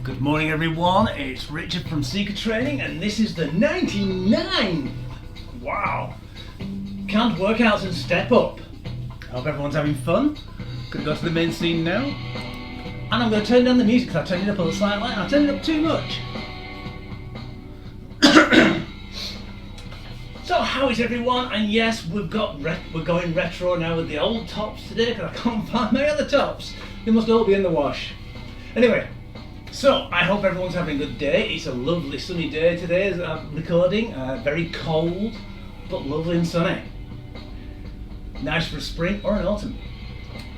Good morning everyone, it's Richard from Seeker Training and this is the 99! Wow! Can't workouts and step up. Hope everyone's having fun. Gonna go to the main scene now. And I'm going to turn down the music because I turned it up a little slightly. I turned it up too much. So how is everyone? And yes, we're going retro now with the old tops today because I can't find my other tops. They must all be in the wash. Anyway, so I hope everyone's having a good day. It's a lovely sunny day today as I'm recording. Very cold, but lovely and sunny. Nice for a spring or an autumn.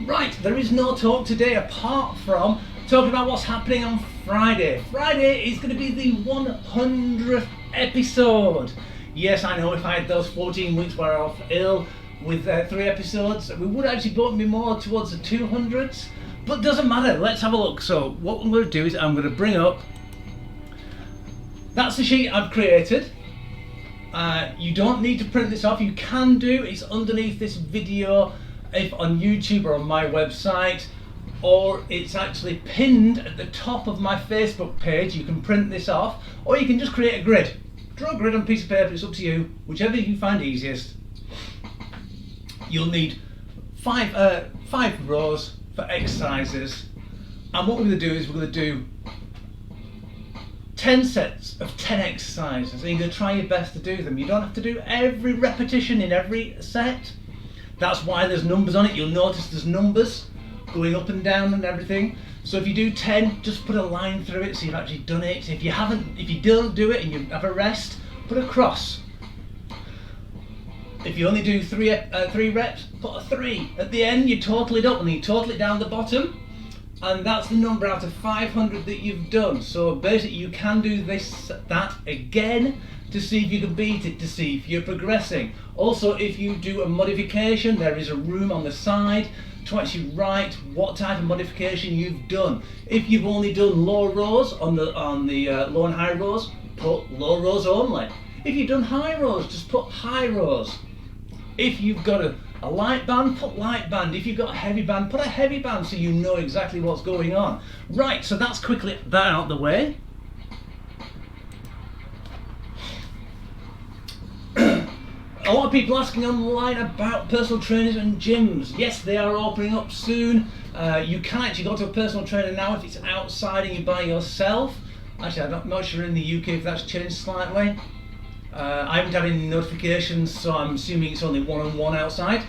Right, there is no talk today apart from talking about what's happening on Friday. Friday is going to be the 100th episode. Yes, I know if I had those 14 weeks where I was ill with 3 episodes, we would actually both be more towards the 200s. But doesn't matter, let's have a look. So what I'm going to do is I'm going to bring up, that's the sheet I've created. You don't need to print this off, you can do, it's underneath this video if on YouTube or on my website, or it's actually pinned at the top of my Facebook page. You can print this off, or you can just create a grid. Draw a grid on a piece of paper, it's up to you, whichever you find easiest. You'll need five rows for exercises, and what we're going to do is we're going to do 10 sets of 10 exercises, and you're going to try your best to do them. You don't have to do every repetition in every set. That's why there's numbers on it. You'll notice there's numbers going up and down and everything. So if you do 10, just put a line through it so you've actually done it. If you don't do it and you have a rest, put a cross. If you only do 3 reps, put a 3. At the end, you total it up and you total it down the bottom, and that's the number out of 500 that you've done. So basically, you can do that again to see if you can beat it, to see if you're progressing. Also, if you do a modification, there is a room on the side to actually write what type of modification you've done. If you've only done low rows on the low and high rows, put low rows only. If you've done high rows, just put high rows. If you've got a light band, put light band. If you've got a heavy band, put a heavy band so you know exactly what's going on. Right, so that's quickly that out the way. A lot of people asking online about personal trainers and gyms. Yes, they are opening up soon. You can actually go to a personal trainer now if it's outside and you're by yourself. Actually, I'm not sure in the UK if that's changed slightly. I haven't had any notifications, so I'm assuming it's only one-on-one outside.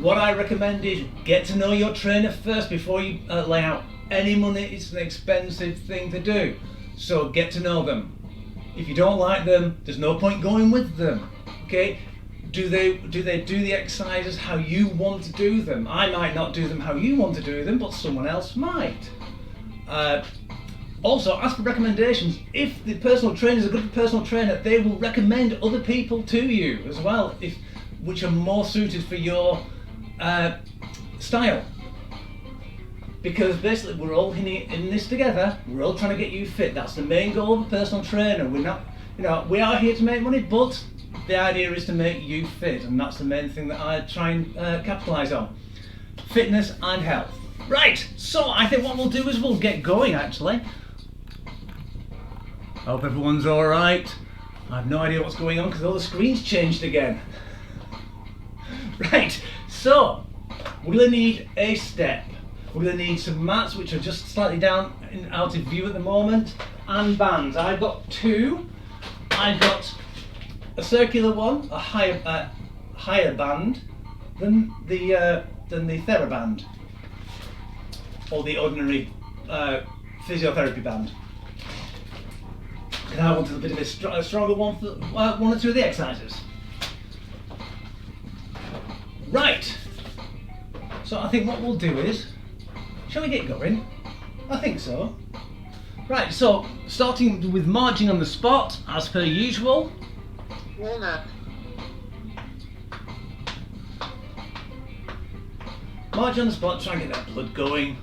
What I recommend is get to know your trainer first before you lay out any money. It's an expensive thing to do, so get to know them. If you don't like them, there's no point going with them. Okay? Do they do the exercises how you want to do them? I might not do them how you want to do them, but someone else might. Also, ask for recommendations. If the personal trainer is a good personal trainer, they will recommend other people to you as well, which are more suited for your style. Because basically, we're all in this together. We're all trying to get you fit. That's the main goal of a personal trainer. We're not, we are here to make money, but the idea is to make you fit, and that's the main thing that I try and capitalise on: fitness and health. Right. So I think what we'll do is we'll get going. Actually. Hope everyone's alright. I have no idea what's going on because all the screens changed again. Right, so we're going to need a step. We're going to need some mats, which are just slightly down and out of view at the moment, and bands. I've got 2. I've got a circular one, a higher band than the TheraBand, or the ordinary physiotherapy band. And I wanted a bit of a stronger one for 1 or 2 of the exercises. Right, so I think what we'll do is, shall we get going? I think so. Right, so starting with marching on the spot, as per usual. Warm up. March on the spot, try and get that blood going.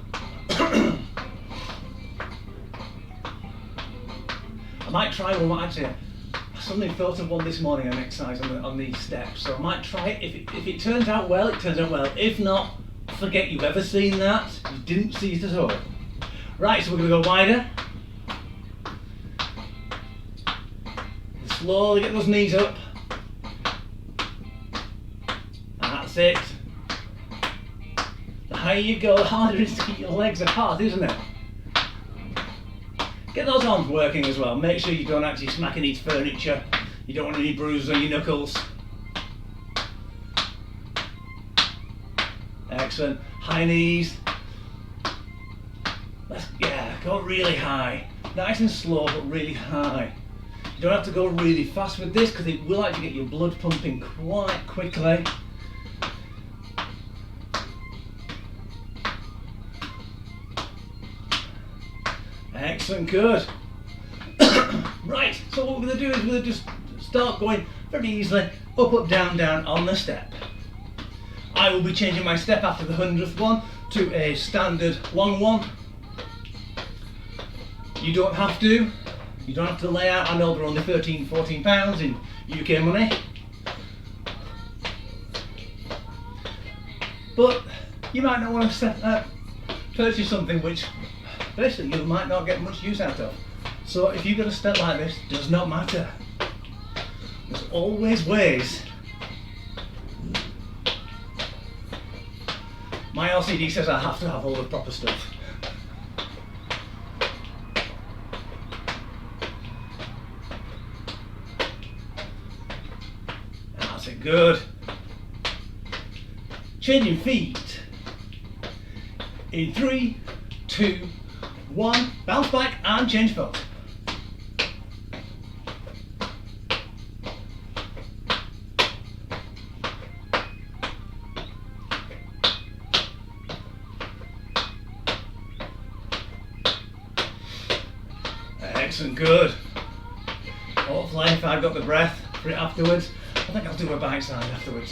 I might try one. Actually, I suddenly thought of one this morning, an exercise on the steps. So I might try it. If it turns out well, it turns out well. If not, forget you've ever seen that. You didn't see it at all. Right, so we're going to go wider. Slowly get those knees up. That's it. The higher you go, the harder it is to keep your legs apart, isn't it? Get those arms working as well. Make sure you don't actually smack any furniture. You don't want any bruises on your knuckles. Excellent. High knees. Yeah, go really high. Nice and slow, but really high. You don't have to go really fast with this because it will actually get your blood pumping quite quickly. Excellent, good. Right, so what we're going to do is we're going to just start going very easily up, up, down, down on the step. I will be changing my step after the 100th one to a standard long one. You don't have to. You don't have to lay out. I know they're only 13, 14 pounds in UK money. But you might not want to purchase something which basically you might not get much use out of. So if you've got a step like this, it does not matter. There's always ways. My LCD says I have to have all the proper stuff. That's it, good. Changing feet. In 3, 2, 1, bounce back and change foot. Excellent, good. Hopefully if I've got the breath for it afterwards, I think I'll do a bike side afterwards.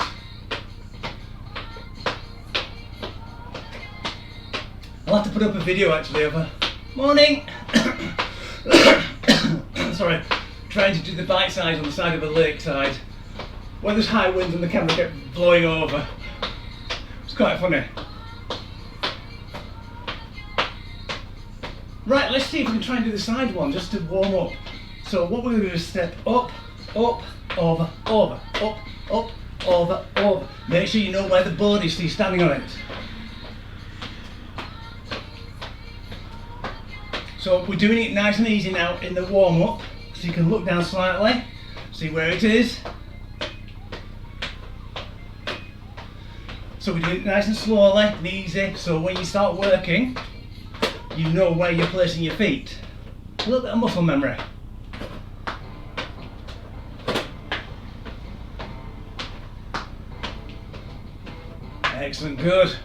I'll have to put up a video actually of a morning. Sorry, trying to do the bike side on the side of a lakeside where there's high winds and the camera kept blowing over. It's quite funny. Right, let's see if we can try and do the side one just to warm up. So what we're going to do is step up, up, over, over, up, up, over, over. Make sure you know where the board is so you're standing on it. So we're doing it nice and easy now in the warm up, so you can look down slightly, see where it is. So we're doing it nice and slowly and easy, so when you start working, you know where you're placing your feet. A little bit of muscle memory. Excellent, good.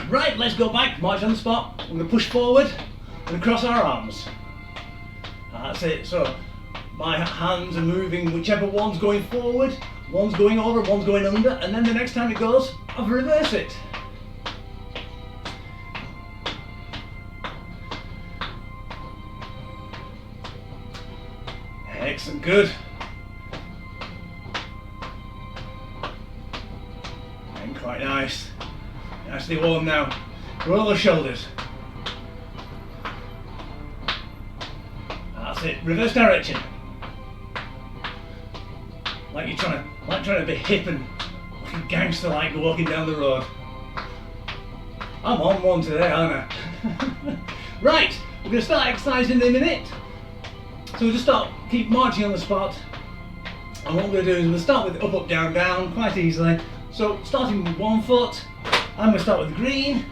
Right, let's go back, march on the spot. I'm going to push forward and cross our arms. That's it. So my hands are moving, whichever one's going forward, one's going over, one's going under, and then the next time it goes, I'll reverse it. Excellent, good. And quite nice. Nicely warm now. Roll the shoulders. That's it. Reverse direction. Like you're trying to be hip and like a gangster, like walking down the road. I'm on one today, aren't I? Right, we're going to start exercising in a minute. So we'll just keep marching on the spot. And what we're going to do is we'll start with up, up, down, down, quite easily. So starting with one foot, I'm going to start with green.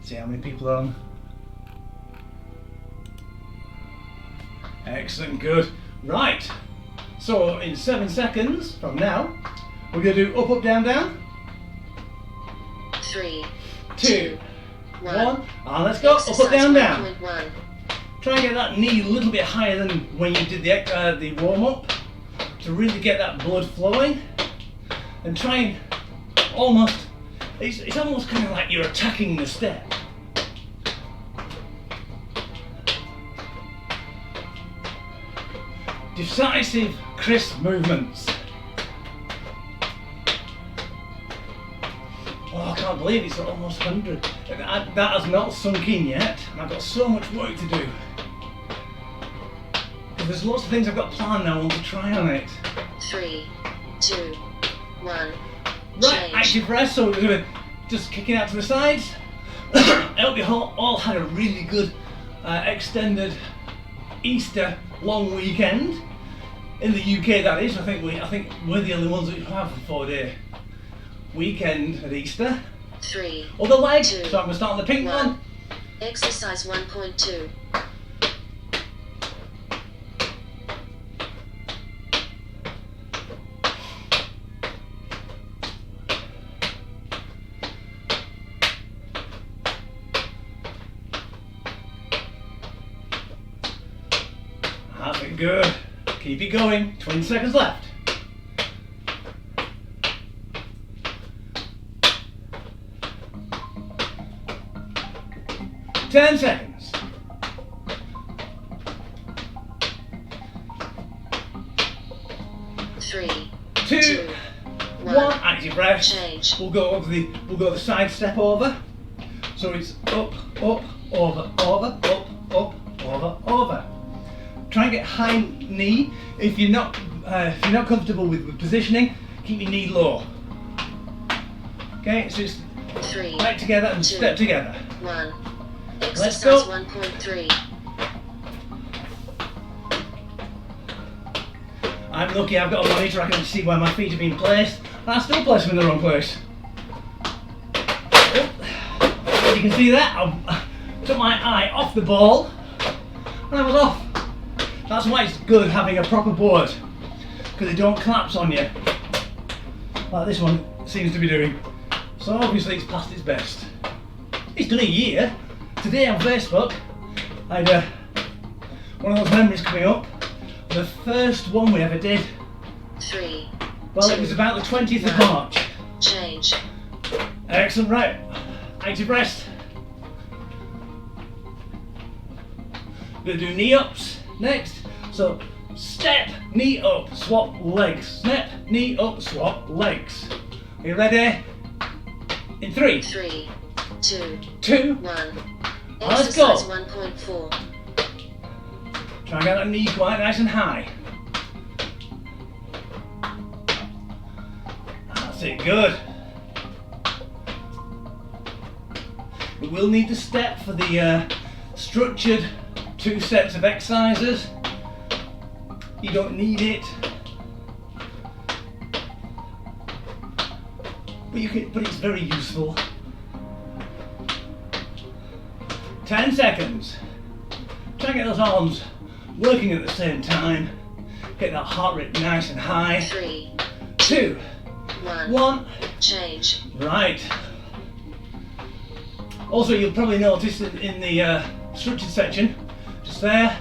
See how many people are on. Excellent, good. Right, so in 7 seconds from now, we're going to do up, up, down, down. 3, 2, 1, and let's go, up, up, down, down. Try and get that knee a little bit higher than when you did the warm-up to really get that blood flowing, and try and almost, it's almost kind of like you're attacking the step. Decisive, crisp movements. can't believe it's almost 100. That has not sunk in yet, and I've got so much work to do. There's lots of things I've got planned now I want to try on it. 3, 2, 1. Right, active rest, so we're going to just kick it out to the sides. I hope you all had a really good extended Easter long weekend. In the UK, that is. I think we're the only ones that have a 4-day weekend at Easter. 3. Other leg. 2, So I'm going to start on the pink one. Exercise 1.2. That's it, good. Keep it going. 20 seconds left. Ten seconds. 3, 2, 1. Active rest. Change. We'll go the side step over. So it's up, up, over, over, up, up, over, over. Try and get high knee. If you're not comfortable with positioning, keep your knee low. Okay, so it's 3, right together and 2, step together. 1. Let's Exercise go. 1.3. I'm lucky I've got a monitor, I can see where my feet have been placed, and I still place them in the wrong place. Oh, you can see that, I took my eye off the ball, and I was off. That's why it's good having a proper board, because they don't collapse on you, like this one seems to be doing. So obviously it's past its best. It's done a year. Today on Facebook, I had one of those memories coming up. The first one we ever did. 3. Well, 2, it was about the 20th of 1. March. Change. Excellent, right. Active rest. We're going to do knee ups next. So, step, knee up, swap legs. Step, knee up, swap legs. Are you ready? In 3, 3, 2, 2, 1. Let's go. Exercise 1.4. Try and get that knee quite nice and high. That's it, good. We will need to step for the structured 2 sets of exercises. You don't need it, but it's very useful. 10 seconds. Try and get those arms working at the same time. Get that heart rate nice and high. 3, 2, 1. Change. Right. Also, you'll probably notice that in the structured section, just there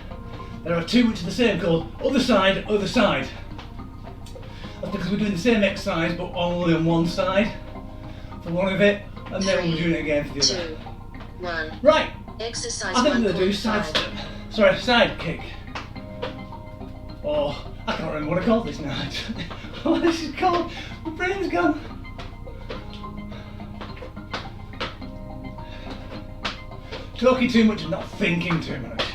are 2 which are the same, called other side, other side. That's because we're doing the same exercise but only on one side for one of it, and then we're doing it again for the 2, other. 1. Right. Exercise I think we're going to do 1.5. side step. Sorry, side kick. Oh, I can't remember what I called this now. What this is called? My brain's gone. Talking too much and not thinking too much.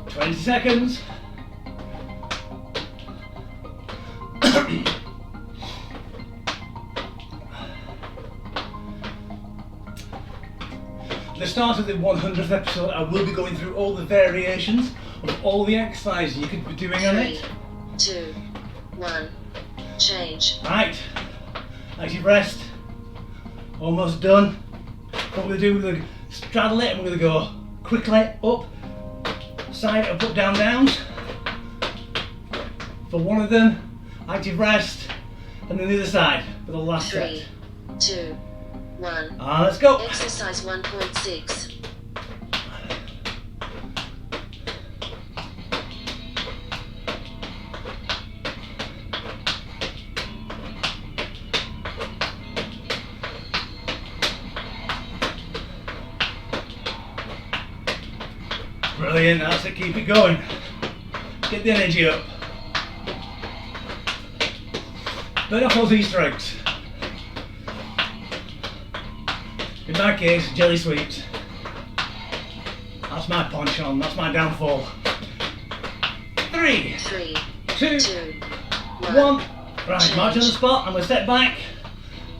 20 seconds. At the start of the 100th episode, I will be going through all the variations of all the exercises you could be doing on it. 3, 2, 1. Change. Right, active rest. Almost done. What we're going to do, we're going to straddle it and we're going to go quickly up, side up, down, downs. For one of them, active rest, and then the other side for the last 3, set. 2, 1. Let's go. Exercise 1.6. Brilliant, that's it, keep it going. Get the energy up. Burn off those Easter eggs. In my case, jelly sweets. That's my penchant, that's my downfall. 3, 2, 1. Right, march on the spot. I'm going to step back.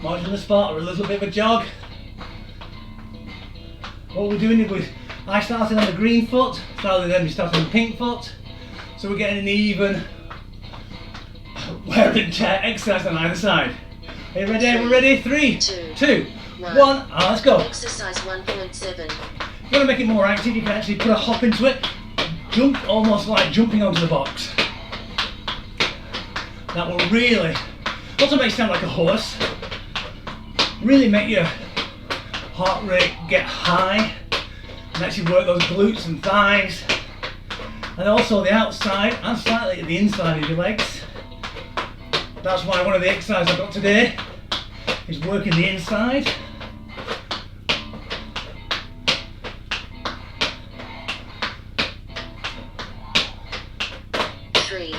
March on the spot, or a little bit of a jog. What we're doing is I started on the green foot, rather than we started on the pink foot. So we're getting an even wear and tear exercise on either side. Are you ready? We're ready? 3, 2, 1. Let's go. Exercise 1.7. If you want to make it more active, you can actually put a hop into it. Jump, almost like jumping onto the box. That will really, also make you sound like a horse. Really make your heart rate get high and actually work those glutes and thighs. And also the outside and slightly the inside of your legs. That's why one of the exercises I've got today is working the inside.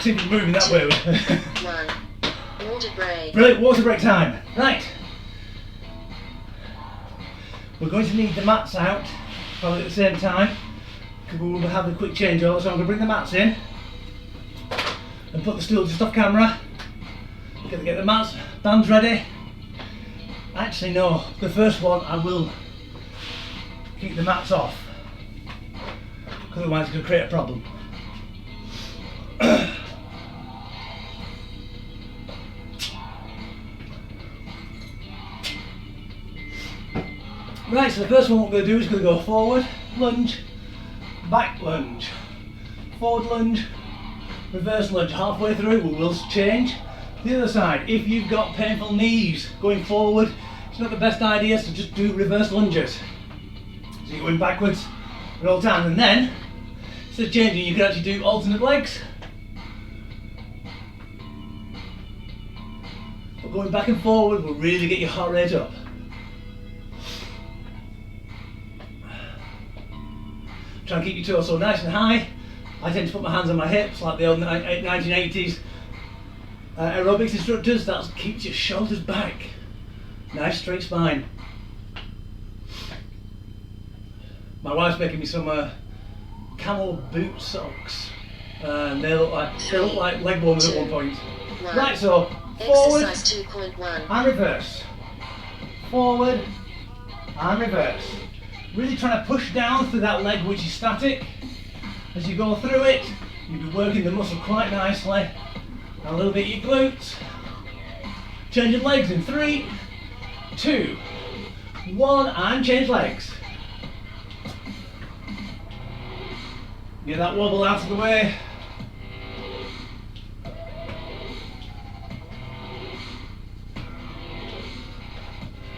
See if you're moving that way. 1. Water break. Brilliant, water break time. Right. We're going to need the mats out probably at the same time because we will have a quick changeover. So I'm going to bring the mats in and put the stool just off camera. Get the mats, bands ready. Actually no, the first one I will keep the mats off because otherwise it's going to create a problem. Right, so the first one what we're going to do is going to go forward, lunge, back lunge, forward lunge, reverse lunge. Halfway through we will change. The other side, if you've got painful knees going forward, it's not the best idea, so just do reverse lunges. So you're going backwards at all times, and then instead of changing you can actually do alternate legs. But going back and forward will really get your heart rate up. Try and keep your torso nice and high. I tend to put my hands on my hips like the old 1980s aerobics instructors. That keeps your shoulders back. Nice straight spine. My wife's making me some camel boot socks. And they look like leg warmers at one point. Right, so forward Exercise 2.1. and reverse. Forward and reverse. Really trying to push down through that leg which is static. As you go through it, you'll be working the muscle quite nicely. And a little bit your glutes. Change your legs in 3, 2, 1, and change legs. Get that wobble out of the way.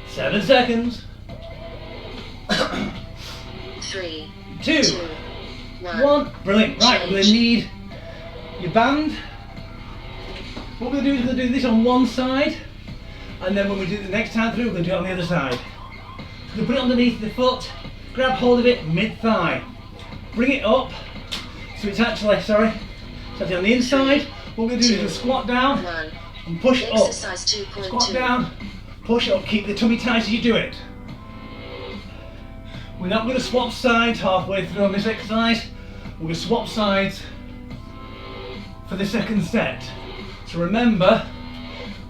Seven seconds. 3, 2, 1. Brilliant. Right, we're going to need your band. What we're going to do is we're going to do this on one side, and then when we do it the next time through, we're going to do it on the other side. We're going to put it underneath the foot, grab hold of it mid-thigh, bring it up, so it's actually, it's actually on the inside. What we're going to do is we'll squat down and push up. Exercise 2.2. Squat down, push up, keep the tummy tight as you do it. We're not going to swap sides halfway through on this exercise. We're going to swap sides for the second set. So remember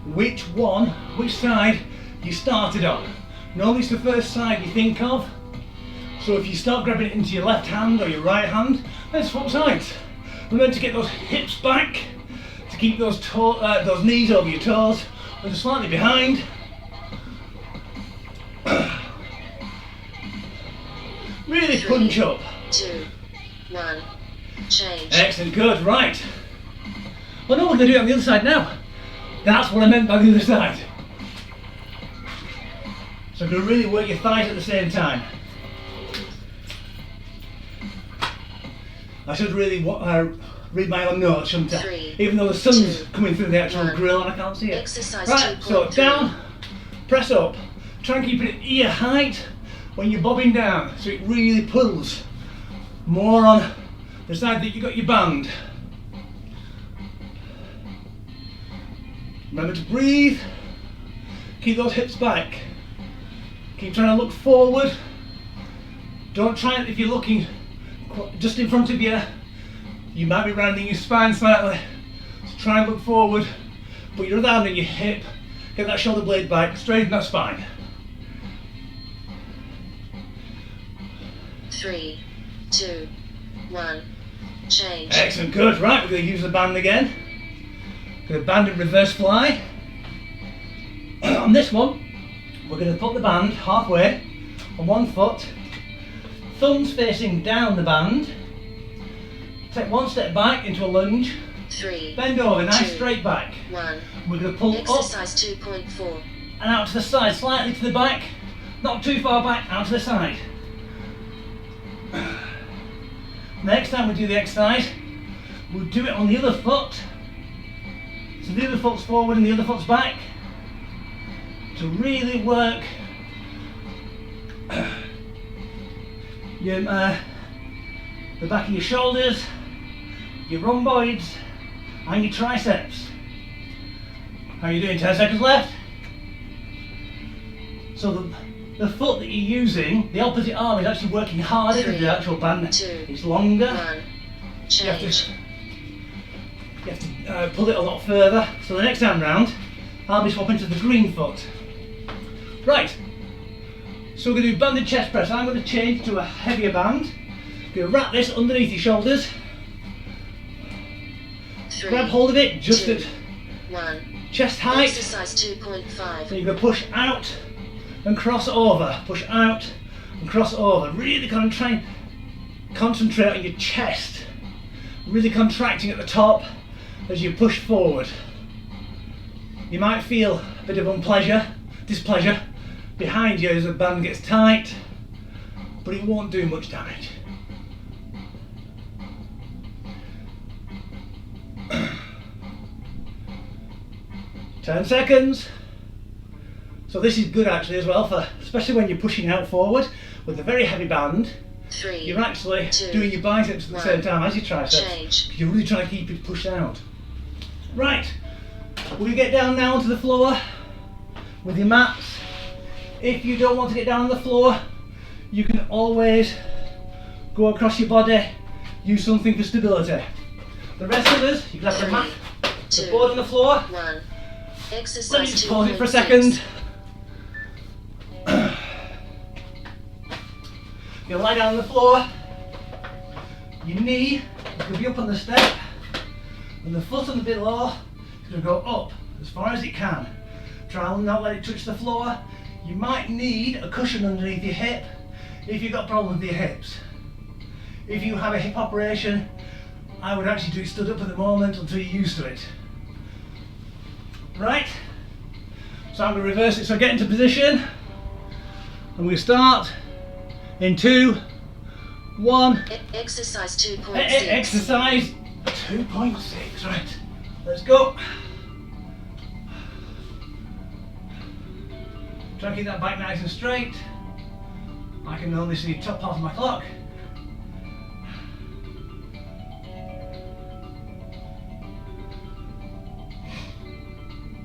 which side you started on. Normally it's the first side you think of. So if you start grabbing it into your left hand or your right hand, then swap sides. Remember to get those hips back, to keep those knees over your toes, and slightly behind. Really punch up. 2, 1, change. Excellent, good, right. Well, no, we're going to do it on the other side now. That's what I meant by the other side. So you're going to really work your thighs at the same time. I should really read my own notes, shouldn't I? 3, even though the sun's 2, coming through the actual 1. grill and I can't see it. Exercise Right, so 2.3. down, press up. Try and keep it at ear height when you're bobbing down, so it really pulls more on the side that you got your band. Remember to breathe, keep those hips back. Keep trying to look forward. Don't try, if you're looking just in front of you, you might be rounding your spine slightly. So try and look forward. Put your other hand on your hip. Get that shoulder blade back, straighten that spine. 3, 2, 1, change. Excellent, good. Right, we're going to use the band again. Going to band and reverse fly. On this one, we're going to put the band halfway on one foot, thumbs facing down the band. Take one step back into a lunge. 3, bend over, nice 2, straight back. 1. We're going to pull Exercise up 2.4. and out to the side, slightly to the back, not too far back, out to the side. Next time we do the exercise, we'll do it on the other foot. So the other foot's forward and the other foot's back. To really work the back of your shoulders, your rhomboids and your triceps. How are you doing? 10 seconds left. So the foot that you're using, the opposite arm is actually working harder than the actual band. 2, It's longer. 1, change. You have to pull it a lot further. So the next time round, I'll be swapping to the green foot. Right, so we're going to do banded chest press. I'm going to change to a heavier band. Going to wrap this underneath your shoulders. 3, Grab hold of it just 2, at 1. chest height. Exercise 2.5. So you're going to push out and cross over. Push out and cross over. Really try and concentrate on your chest. Really contracting at the top as you push forward. You might feel a bit of displeasure behind you as the band gets tight, but it won't do much damage. Ten seconds. So this is good actually as well, for especially when you're pushing out forward with a very heavy band. 3, You're actually 2, doing your biceps at the 1. same time as your triceps. Change. You're really trying to keep it pushed out. Right, we're going to get down now onto the floor with your mats. If you don't want to get down on the floor, you can always go across your body, use something for stability. The rest of us, you can have the 3, mat, the 2, board on the floor. 1. Let me Exercise just pause it for a 2.6. second. You lie down on the floor, your knee will be up on the step, and the foot on the below is going to go up as far as it can. Try and not let it touch the floor. You might need a cushion underneath your hip if you've got problems with your hips. If you have a hip operation, I would actually do it stood up at the moment until you're used to it. Right, so I'm going to reverse it. So get into position, and we start in 2, 1. Exercise 2.6. Exercise 2.6. Right, let's go. Try and keep that back nice and straight. I can only see the top part of my clock.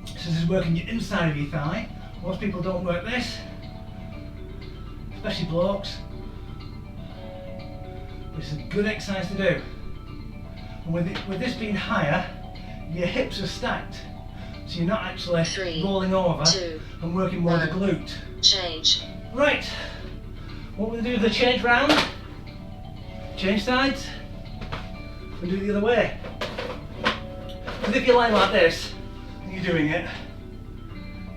So this is working your inside of your thigh. Most people don't work this, especially blokes. This is a good exercise to do. And with this being higher, your hips are stacked. So you're not actually 3, rolling over 2, and working more the 1. glute. Change. Right, what we're going to do is the change round, change sides, and do it the other way. Because if you're lying like this, and you're doing it,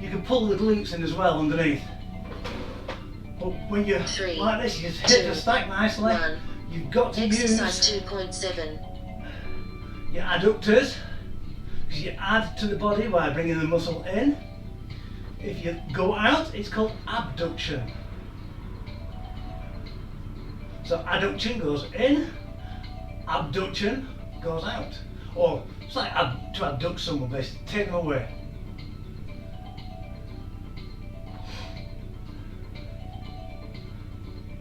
you can pull the glutes in as well underneath. But when you're 3, like this, your hips 2, are stacked nicely. 1. You've got to Exercise use 2.7. your adductors, because you add to the body by bringing the muscle in. If you go out, it's called abduction. So adduction goes in, abduction goes out. Or it's like to abduct someone, basically, take them away.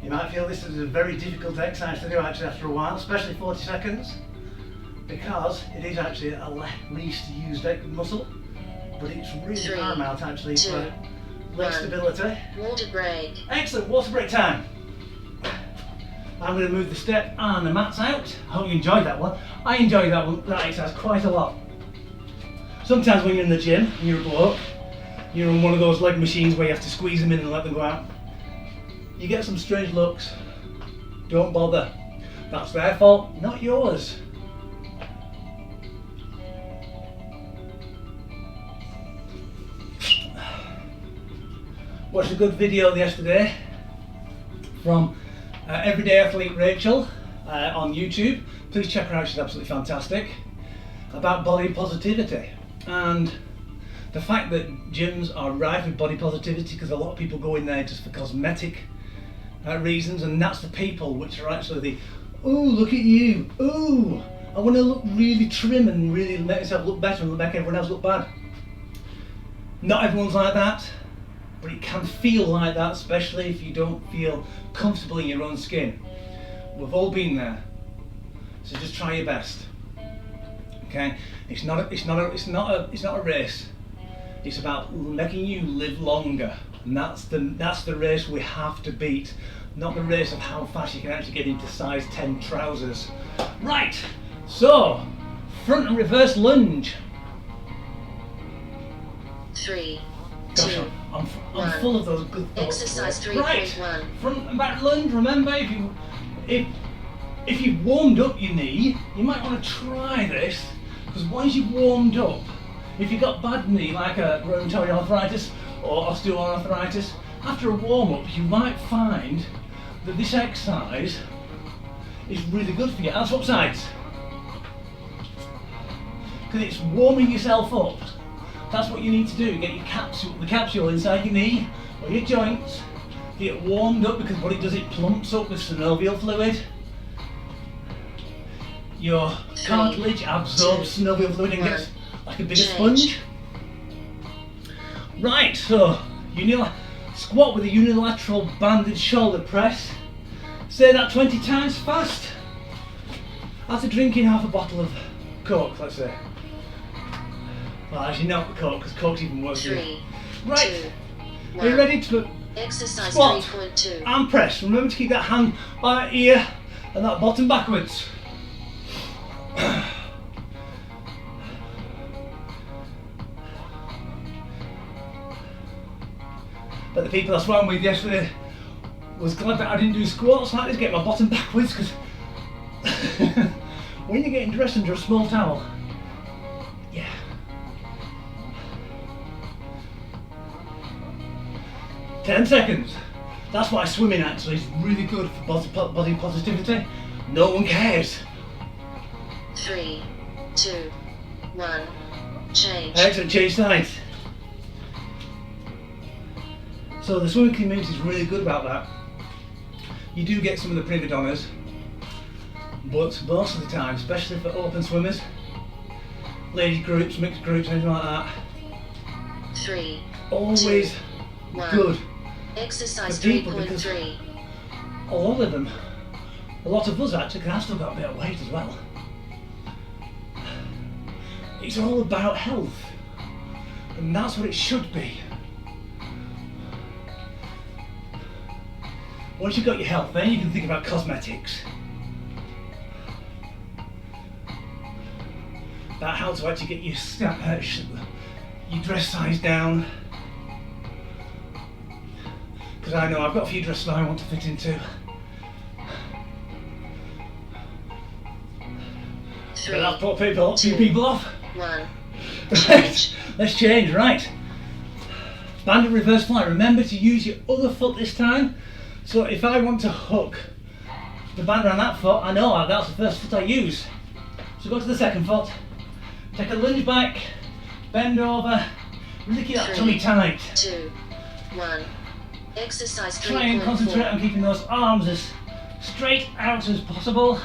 You might feel this is a very difficult exercise to do actually after a while, especially 40 seconds, because it is actually a least used muscle, but it's really 3, paramount actually 2, for leg 1. stability. Water break. Excellent, water break time. I'm going to move the step and the mats out. I hope you enjoyed that one. I enjoyed that exercise quite a lot. Sometimes when you're in the gym and you're a bloke, you're on one of those leg machines where you have to squeeze them in and let them go out. You get some strange looks. Don't bother. That's their fault, not yours. Watched a good video yesterday from Everyday Athlete Rachel on YouTube. Please check her out, she's absolutely fantastic. About body positivity and the fact that gyms are rife with body positivity because a lot of people go in there just for cosmetic reasons, and that's the people which are actually the, ooh, look at you, ooh, I want to look really trim and really make myself look better and make everyone else look bad. Not everyone's like that, but it can feel like that, especially if you don't feel comfortable in your own skin. We've all been there, so just try your best. Okay, it's not a race. It's about making you live longer, and that's the race we have to beat, not the race of how fast you can actually get into size 10 trousers. Right, so front and reverse lunge. 3, Gosh, 2, I'm 1. full of those good thoughts. Exercise Right, 3.1. front and back lunge. Remember, if you've warmed up your knee, you might want to try this, because once you've warmed up, if you've got bad knee like a rheumatoid arthritis or osteoarthritis, after a warm-up you might find that this exercise is really good for you. And swap sides, because it's warming yourself up. That's what you need to do. Get the capsule inside your knee or your joints, get it warmed up, because what it does, it plumps up with synovial fluid. Your cartilage absorbs synovial fluid and gets like a bigger sponge. Right, so squat with a unilateral banded shoulder press. Say that 20 times fast. After drinking half a bottle of Coke, let's say. Well, actually not Coke, because Coke's even worse. 3, Right, 2, are you 1. ready to Exercise squat 3.2. and press? Remember to keep that hand by that ear and that bottom backwards. But the people I swam with yesterday was glad that I didn't do squats like this, get my bottom backwards, because when you're getting dressed under a small towel, yeah. Ten seconds. That's why swimming actually is really good for body positivity. No one cares. 3, 2, 1. Change. Excellent, change sides. So the swimming community is really good about that. You do get some of the prima donnas, but most of the time, especially for open swimmers, ladies groups, mixed groups, anything like that, 3, always 2, 1. good Exercise for people, because 3.3. a lot of them, a lot of us actually, because I've still got a bit of weight as well. It's all about health, and that's what it should be. Once you've got your health, then you can think about cosmetics. About how to actually get your dress size down. Because I know I've got a few dresses I want to fit into. 3, But I've put a few people off. 1. Right, let's change, right. Banded reverse fly. Remember to use your other foot this time. So if I want to hook the band around that foot, I know that's the first foot I use. So go to the second foot, take a lunge back, bend over, really keep that 3, tummy tight. 2, 1. Exercise 3.4. Try and concentrate on keeping those arms as straight out as possible.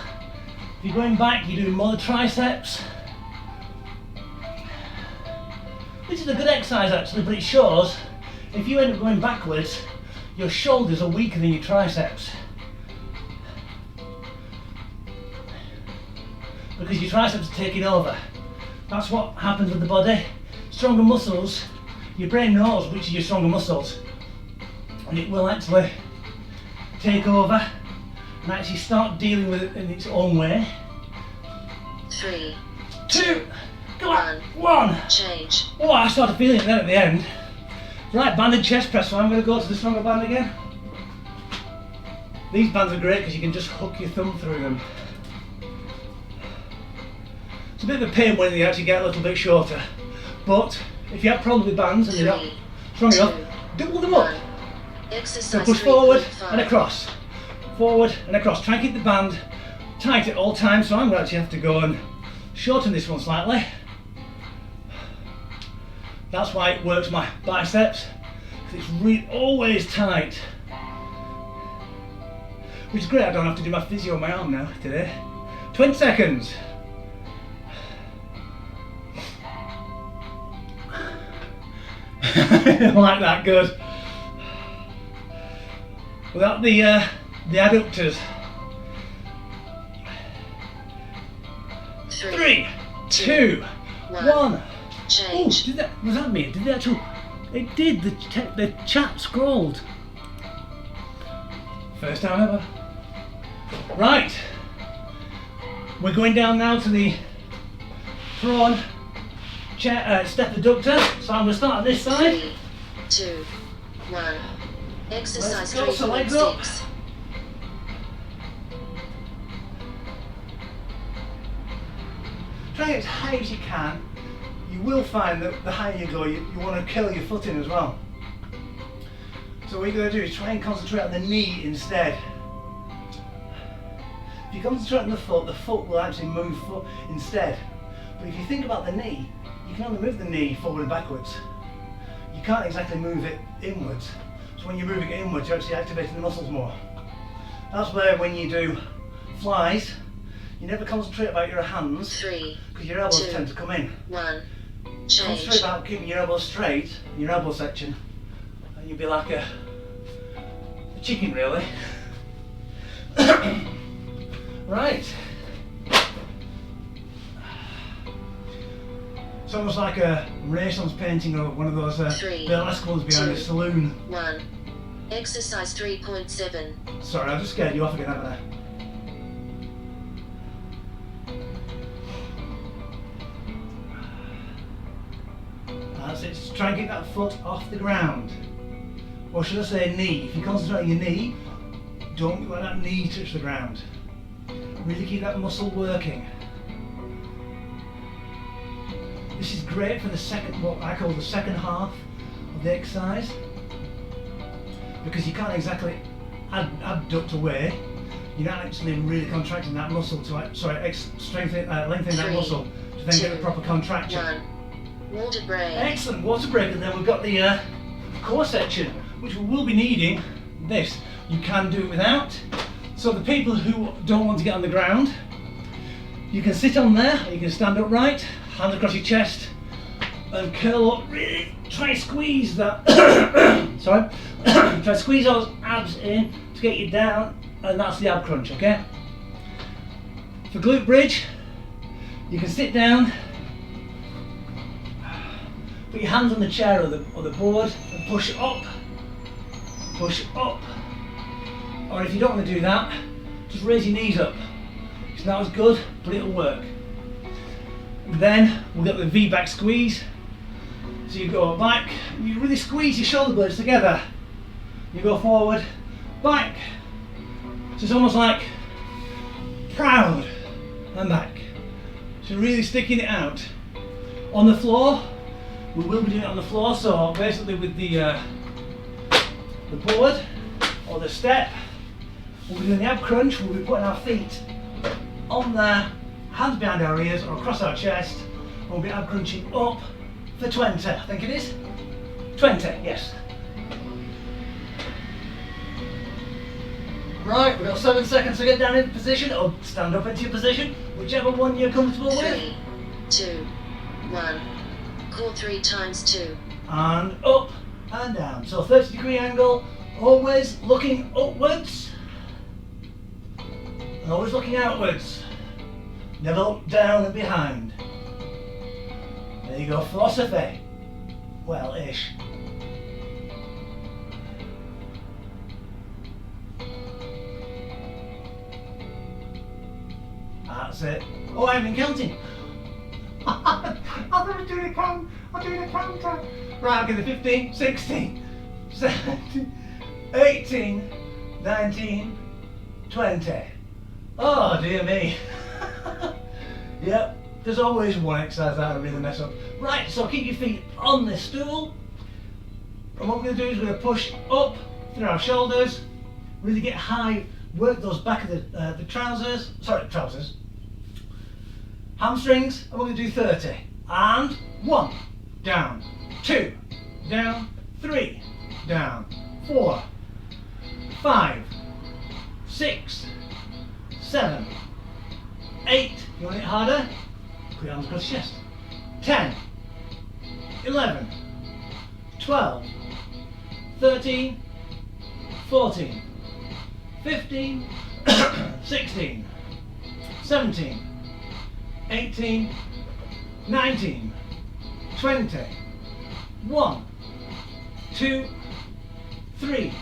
If you're going back, you're doing more triceps. This is a good exercise actually, but it shows if you end up going backwards, your shoulders are weaker than your triceps, because your triceps are taking over. That's what happens with the body. Stronger muscles, your brain knows which are your stronger muscles, and it will actually take over and actually start dealing with it in its own way. 3, 2, come on, 1. change. Oh, I started feeling it then at the end. Right, banded chest press, so I'm going to go to the stronger band again. These bands are great because you can just hook your thumb through them. It's a bit of a pain when they actually get a little bit shorter, but if you have problems with bands and you're not strong enough, double them up. So push forward and across, forward and across. Try and keep the band tight at all times, so I'm going to actually have to go and shorten this one slightly. That's why it works my biceps, because it's really always tight. Which is great, I don't have to do my physio on my arm now today. 20 seconds. Like that, good. Without the adductors. 3, 2, 1. Change. Oh, did that? Was that me? Did the actual? It did. The chat scrolled. First time ever. Right. We're going down now to the prawn step adductor. So I'm going to start on this side. 3, 2, 1. Exercise Let's go, so legs up. 3.6. Try it as high as you can. You will find that the higher you go, you want to curl your foot in as well. So what you're going to do is try and concentrate on the knee instead. If you concentrate on the foot will actually move instead. But if you think about the knee, you can only move the knee forward and backwards. You can't exactly move it inwards. So when you're moving it inwards, you're actually activating the muscles more. That's where when you do flies, you never concentrate about your hands, 3, because your elbows 2, tend to come in. 1. Concentrate Change. about keeping your elbows straight, your elbow section, and you'll be like a chicken really. Right. It's almost like a Renaissance painting or one of those burlesque ones behind a saloon. 1. Exercise 3.7. Sorry, I just scared you off again, haven't I? That's it, just try and get that foot off the ground. Or should I say knee? If you concentrate on your knee, don't let that knee touch the ground. Really keep that muscle working. This is great for the second, what I call the second half of the exercise, because you can't exactly adduct away. You're not actually really contracting that muscle to, lengthen that muscle to then get the proper contraction. 1. Water break. Excellent, water break, and then we've got the core section, which we will be needing this. You can do it without. So the people who don't want to get on the ground, you can sit on there, or you can stand upright, hands across your chest, and curl up, really try and squeeze that, try and squeeze those abs in to get you down, and that's the ab crunch, okay? For glute bridge, you can sit down, put your hands on the chair or the board, and push up, or if you don't want to do that, just raise your knees up. It's not as good, but it'll work. And then we'll get the V-back squeeze. So you go back, you really squeeze your shoulder blades together. You go forward, back. So it's almost like proud and back. So really sticking it out. On the floor, we will be doing it on the floor, so basically with the board or the step, we'll be doing the ab crunch. We'll be putting our feet on there, hands behind our ears or across our chest, and we'll be ab crunching up for 20, I think it is. 20, yes. Right, we've got 7 seconds to get down into position or stand up into your position, whichever one you're comfortable with. 3, 2, 1. Core 3 times 2. And up and down. So 30-degree angle, always looking upwards and always looking outwards. Never look down and behind. There you go, philosophy. well-ish. That's it. Oh, I haven't been counting. I thought I was doing a count. I'm doing a counter. Right, okay, the 15, 16, 17, 18, 19, 20. Oh dear me. Yep, there's always one exercise that I really mess up. Right, so keep your feet on this stool. And what we're going to do is we're going to push up through our shoulders, really get high, work those back of the trousers, hamstrings, and we're going to do 30. And 1, down, 2, down, 3, down, 4, 5, 6, 7, 8, you want it harder? Put your arms across your chest. 10, 11, 12, 13, 14, 15, 16, 17, 18, 19, 20, 1, 2, 3,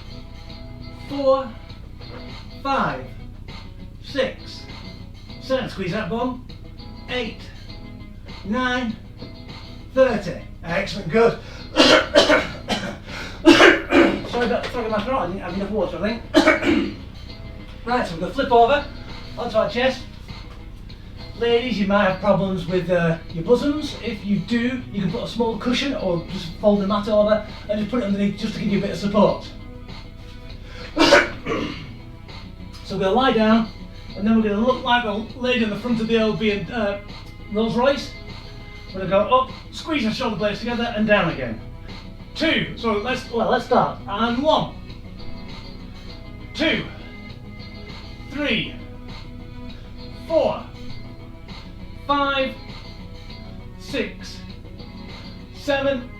4, 5, 6, 7, squeeze that bum, 8, 9, 30. Excellent, good. Sorry about my throat, I didn't have enough water, I think. Right, so we're going to flip over onto our chest. Ladies, you might have problems with your bosoms. If you do, you can put a small cushion or just fold the mat over and just put it underneath just to give you a bit of support. So we're going to lie down and then we're going to look like we're laid in the front of the old Rolls Royce. We're going to go up, squeeze our shoulder blades together and down again. 2, so let's start. And 1, 2, 3, 4, 5, 6, 7,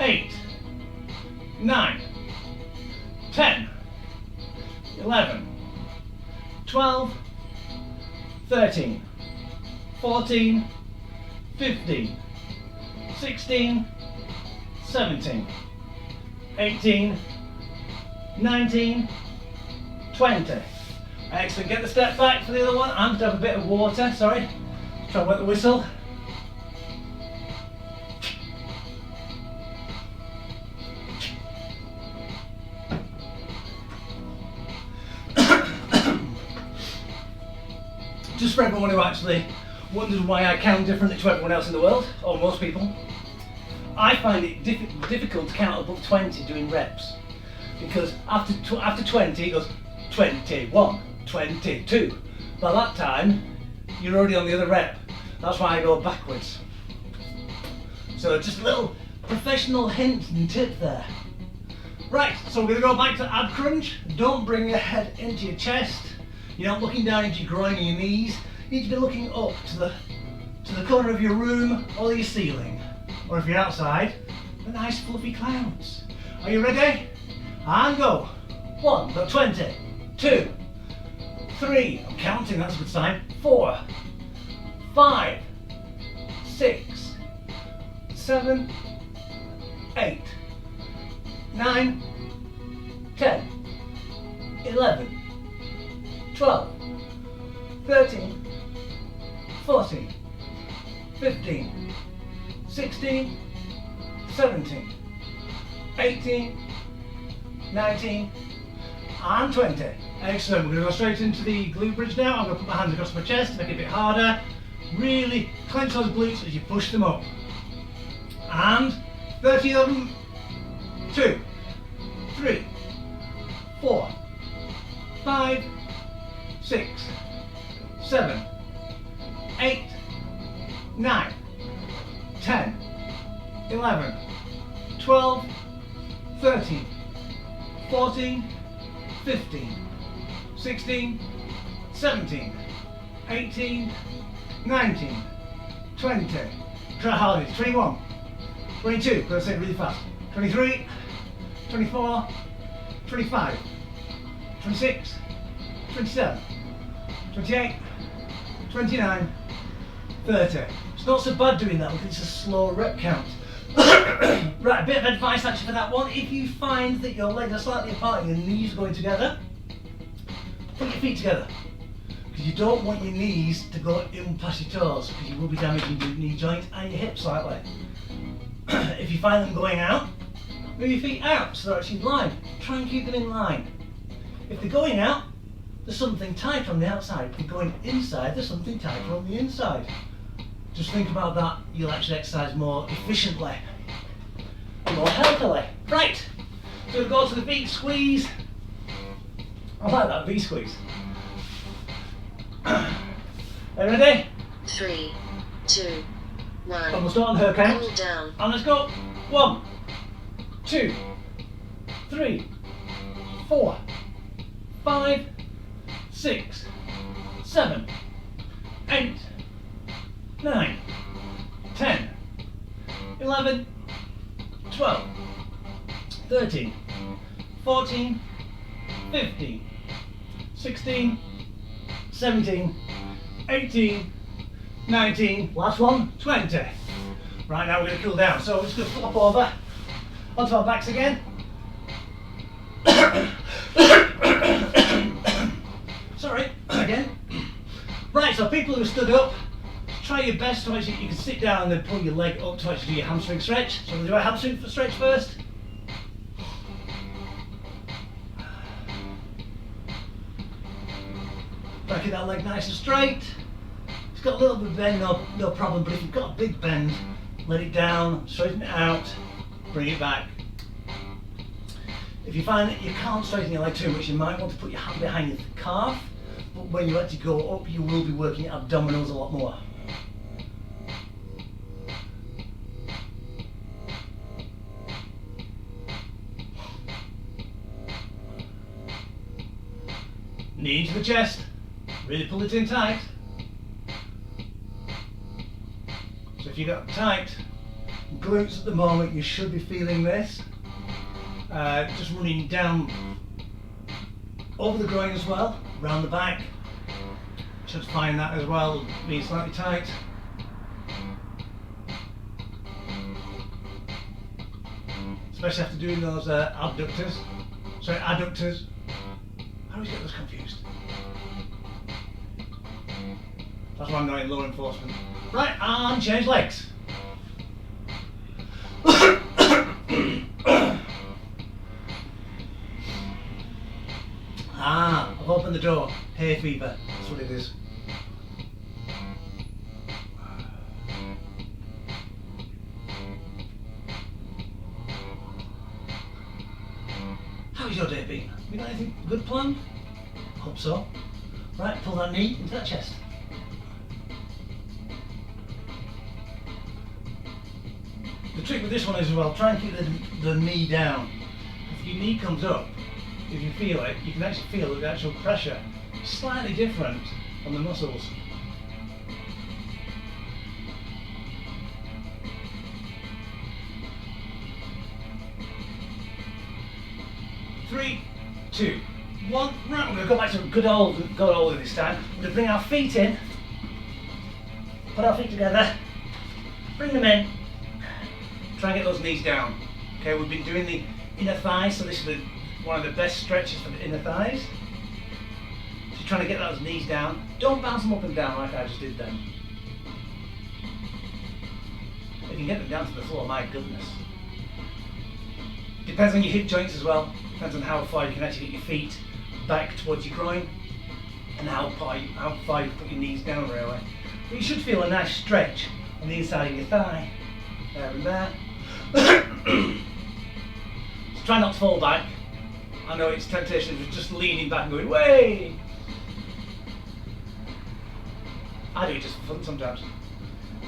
8, 9, 10, 11, 12, 13, 14, 15, 16, 17, 18, 19, 20. Excellent, get the step back for the other one. I'm going to have a bit of water, sorry. Try and wet the whistle. Just for everyone who actually wonders why I count differently to everyone else in the world, or most people, I find it difficult to count above 20 doing reps. Because after 20 it goes 21, 22. By that time, you're already on the other rep. That's why I go backwards. So just a little professional hint and tip there. Right, so we're going to go back to ab crunch. Don't bring your head into your chest. You're not looking down into your groin and your knees. You need to be looking up to the corner of your room or your ceiling. Or if you're outside, the nice fluffy clouds. Are you ready? And go. 1, got 20, 2, 3, I'm counting, that's a good sign. 4, 5, 6, 7, 8, 9, 10, 11, 12, 13, 14, 15, 16, 17, 18, 19, and 20. Excellent, we're going to go straight into the glute bridge now. I'm going to put my hands across my chest to make it a bit harder. Really clench those glutes as you push them up. And 30 of them. 2, 3, 4, 5, 6, 7, 8, 9, 10, 11, 12, 13, 14, 15, 16, 17, 18, 19, 20, try harder, 21, 22, gotta say it really fast, 23, 24, 25, 26, 27, 28, 29, 30. It's not so bad doing that because it's a slow rep count. Right, a bit of advice actually for that one. If you find that your legs are slightly apart and your knees are going together, put your feet together. Because you don't want your knees to go in past your toes, because you will be damaging your knee joint and your hips slightly. If you find them going out, move your feet out so they're actually in line. Try and keep them in line. If they're going out, there's something tighter on the outside. If they're going inside, there's something tighter on the inside. Just think about that, you'll actually exercise more efficiently, more healthily. Right, so we'll go to the feet squeeze. I like that V squeeze. Are you ready? 3, 2, 1. And we'll start on her count. Pull down. And let's go. 1, 2, 3, 4, 5, 6, 7, 8, 9, 10, 11, 12, 13, 14, 15, 16, 17, 18, 19, last one, 20. Right, now we're going to cool down. So we're just going to flop over onto our backs again. Sorry, again. Right, so people who stood up, try your best to actually, you can sit down and then pull your leg up to actually do your hamstring stretch. So we'll do a hamstring stretch first. Try to keep that leg nice and straight. It's got a little bit of bend, no problem, but if you've got a big bend, let it down, straighten it out, bring it back. If you find that you can't straighten your leg too much, you might want to put your hand behind your calf, but when you actually go up, you will be working your abdominals a lot more. Knee into the chest, really pull it in tight. So if you've got tight glutes at the moment, you should be feeling this. Just running down over the groin as well, around the back. Should find that as well, being slightly tight. Especially after doing those adductors. Sorry, adductors. I always get those confused. That's why I'm not in law enforcement. Right, and change legs. I've opened the door. Hay fever, that's what it is. How's your day been? Have you got anything good planned? Hope so. Right, pull that knee into that chest. The trick with this one is as well, try and keep the knee down. If your knee comes up, if you feel it, you can actually feel the actual pressure slightly different on the muscles. Three, 2, 1. Right, we're going to go back to good old this time. We're going to bring our feet in, put our feet together, bring them in, try and get those knees down. Okay, we've been doing the inner thighs, so this is one of the best stretches for the inner thighs. So you're trying to get those knees down. Don't bounce them up and down like I just did then. If you can get them down to the floor, my goodness. Depends on your hip joints as well. Depends on how far you can actually get your feet back towards your groin and how far you can put your knees down really. But you should feel a nice stretch on the inside of your thigh. There and there. So try not to fall back. I know it's temptation of just leaning back and going, way! I do it just for fun sometimes.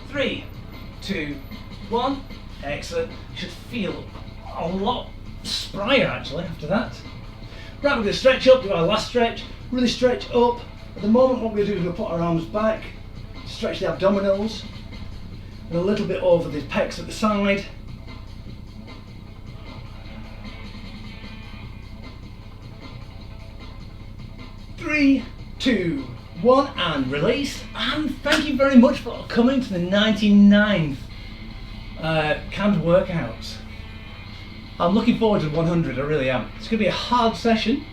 3, 2, 1. Excellent. You should feel a lot sprier actually after that. Right, we're going to stretch up, do our last stretch, really stretch up. At the moment what we're going to do is we'll put our arms back, stretch the abdominals, and a little bit over the pecs at the side. Three, 2, 1, and release. And thank you very much for coming to the 99th canned workouts. I'm looking forward to 100, I really am. It's going to be a hard session,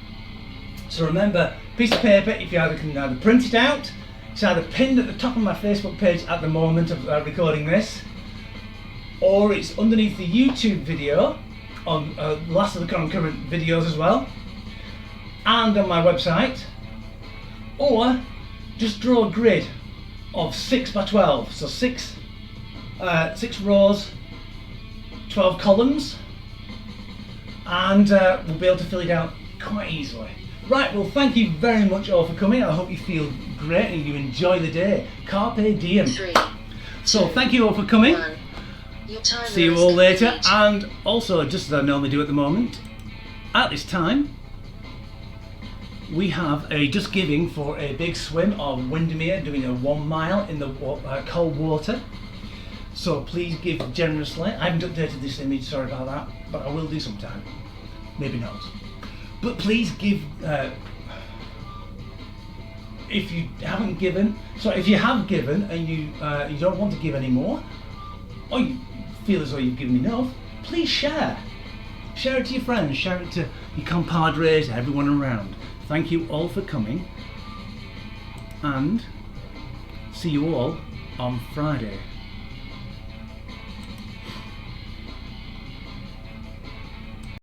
so remember, piece of paper, if you can either print it out, it's either pinned at the top of my Facebook page at the moment of recording this, or it's underneath the YouTube video, on last of the current videos as well, and on my website, or just draw a grid of 6 by 12, so 6 rows, 12 columns, and we'll be able to fill it out quite easily. Right, well thank you very much all for coming. I hope you feel great and you enjoy the day. Carpe diem. 3, So thank you all for coming. 1. Your timer See you is all later. complete. And also, just as I normally do at the moment, at this time, we have a Just Giving for a big swim of Windermere, doing a 1 mile in the cold water. So please give generously. I haven't updated this image, sorry about that, but I will do sometime. Maybe not. But please give, if you haven't given, so if you have given and you don't want to give any more, or you feel as though you've given enough, please share. Share it to your friends, share it to your compadres, everyone around. Thank you all for coming, and see you all on Friday.